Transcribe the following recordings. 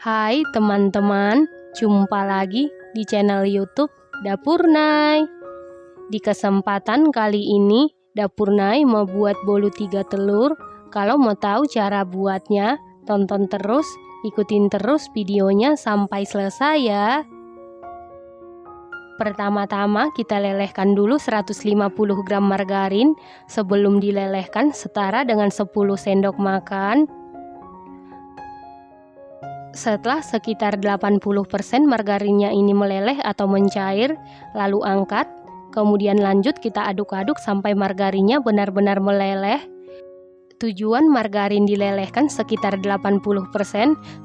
Hai teman-teman, jumpa lagi di channel YouTube Dapur Nay. Di kesempatan kali ini, Dapur Nay mau buat bolu 3 telur. Kalau mau tahu cara buatnya, tonton terus, ikutin terus videonya sampai selesai ya. Pertama-tama kita lelehkan dulu 150 gram margarin. Sebelum dilelehkan setara dengan 10 sendok makan. Setelah sekitar 80% margarinnya ini meleleh atau mencair, lalu angkat. Kemudian lanjut kita aduk-aduk sampai margarinnya benar-benar meleleh. Tujuan margarin dilelehkan sekitar 80%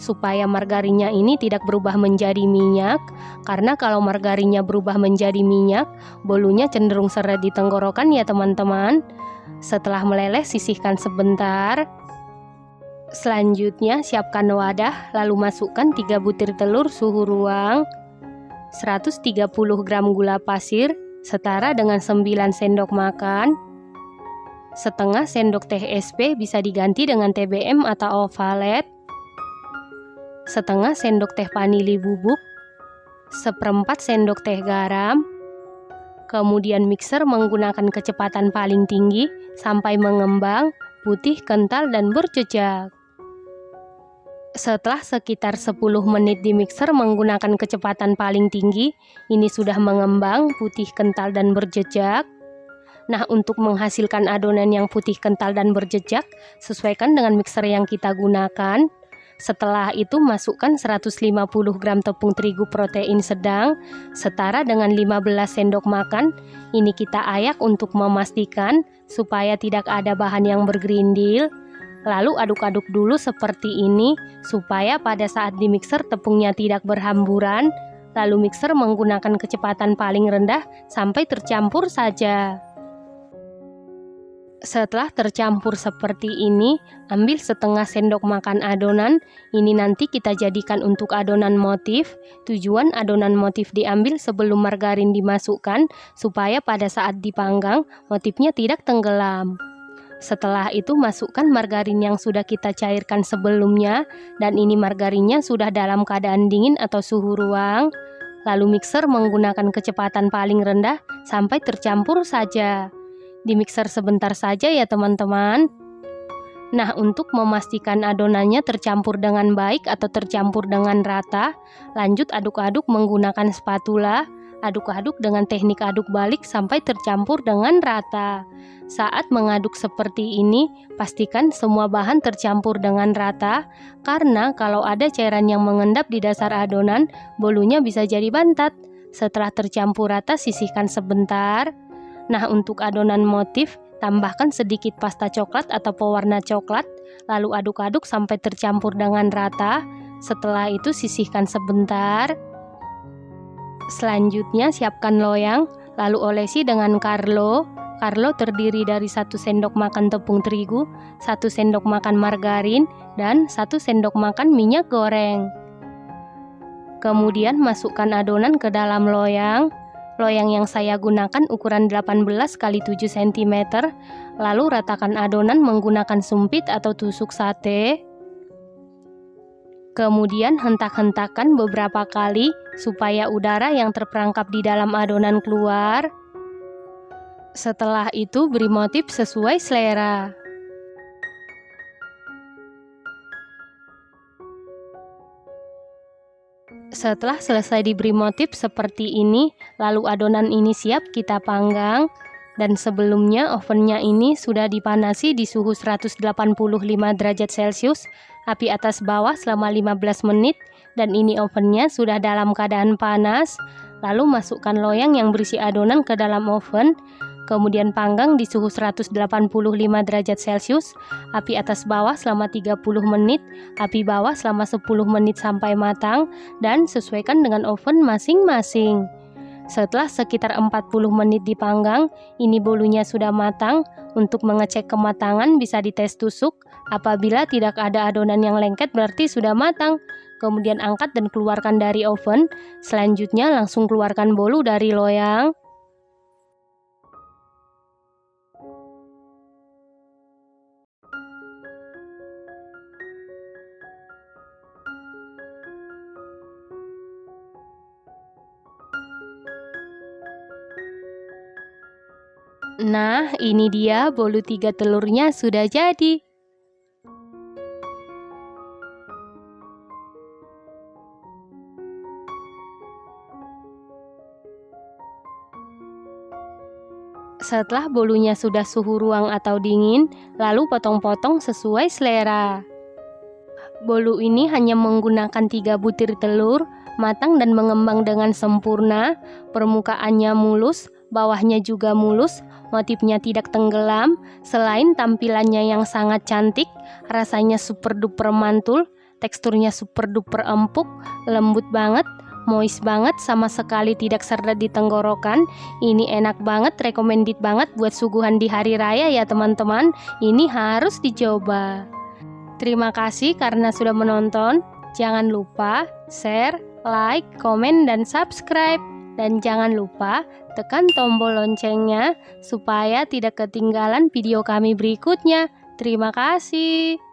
supaya margarinnya ini tidak berubah menjadi minyak. Karena kalau margarinnya berubah menjadi minyak, bolunya cenderung seret di tenggorokan ya teman-teman. Setelah meleleh, sisihkan sebentar. Selanjutnya siapkan wadah, lalu masukkan 3 butir telur suhu ruang, 130 gram gula pasir setara dengan 9 sendok makan, setengah sendok teh SP bisa diganti dengan TBM atau ovalet, setengah sendok teh vanili bubuk, seperempat sendok teh garam. Kemudian mixer menggunakan kecepatan paling tinggi sampai mengembang, putih, kental, dan berjejak. Setelah sekitar 10 menit di mixer menggunakan kecepatan paling tinggi, ini sudah mengembang, putih, kental, dan berjejak. Nah, untuk menghasilkan adonan yang putih, kental, dan berjejak, sesuaikan dengan mixer yang kita gunakan. Setelah itu masukkan 150 gram tepung terigu protein sedang, setara dengan 15 sendok makan. Ini kita ayak untuk memastikan supaya tidak ada bahan yang bergerindil. Lalu aduk-aduk dulu seperti ini, supaya pada saat di mixer tepungnya tidak berhamburan. Lalu mixer menggunakan kecepatan paling rendah sampai tercampur saja. Setelah tercampur seperti ini, ambil setengah sendok makan adonan. Ini nanti kita jadikan untuk adonan motif. Tujuan adonan motif diambil sebelum margarin dimasukkan, supaya pada saat dipanggang, motifnya tidak tenggelam. Setelah itu masukkan margarin yang sudah kita cairkan sebelumnya, dan ini margarinnya sudah dalam keadaan dingin atau suhu ruang. Lalu mixer menggunakan kecepatan paling rendah sampai tercampur saja. Di mixer sebentar saja ya teman-teman. Nah, untuk memastikan adonannya tercampur dengan baik atau tercampur dengan rata, lanjut aduk-aduk menggunakan spatula. Aduk-aduk dengan teknik aduk balik sampai tercampur dengan rata. Saat mengaduk seperti ini, pastikan semua bahan tercampur dengan rata, karena kalau ada cairan yang mengendap di dasar adonan, bolunya bisa jadi bantat. Setelah tercampur rata, sisihkan sebentar. Nah, untuk adonan motif, tambahkan sedikit pasta coklat atau pewarna coklat, lalu aduk-aduk sampai tercampur dengan rata. Setelah itu sisihkan sebentar. Selanjutnya siapkan loyang, lalu olesi dengan Carlo. Carlo terdiri dari 1 sendok makan tepung terigu, 1 sendok makan margarin, dan 1 sendok makan minyak goreng. Kemudian masukkan adonan ke dalam loyang. Loyang yang saya gunakan ukuran 18 x 7 cm. Lalu ratakan adonan menggunakan sumpit atau tusuk sate. Kemudian hentak-hentakan beberapa kali supaya udara yang terperangkap di dalam adonan keluar. Setelah itu beri motif sesuai selera. Setelah selesai diberi motif seperti ini, lalu adonan ini siap kita panggang. Dan sebelumnya ovennya ini sudah dipanasi di suhu 185 derajat Celcius, api atas bawah selama 15 menit, dan ini ovennya sudah dalam keadaan panas. Lalu masukkan loyang yang berisi adonan ke dalam oven, kemudian panggang di suhu 185 derajat Celcius, api atas bawah selama 30 menit, api bawah selama 10 menit sampai matang, dan sesuaikan dengan oven masing-masing. Setelah sekitar 40 menit dipanggang, ini bolunya sudah matang. Untuk mengecek kematangan bisa dites tusuk. Apabila tidak ada adonan yang lengket berarti sudah matang. Kemudian angkat dan keluarkan dari oven. Selanjutnya langsung keluarkan bolu dari loyang. Nah, ini dia bolu 3 telurnya sudah jadi. Setelah bolunya sudah suhu ruang atau dingin, lalu potong-potong sesuai selera. Bolu ini hanya menggunakan 3 butir telur, matang dan mengembang dengan sempurna. Permukaannya mulus, bawahnya juga mulus, motifnya tidak tenggelam. Selain tampilannya yang sangat cantik, rasanya super duper mantul, teksturnya super duper empuk, lembut banget, moist banget, sama sekali tidak seret di tenggorokan. Ini enak banget, recommended banget buat suguhan di hari raya ya teman-teman. Ini harus dicoba. Terima kasih karena sudah menonton. Jangan lupa share, like, komen, dan subscribe. Dan jangan lupa tekan tombol loncengnya supaya tidak ketinggalan video kami berikutnya. Terima kasih.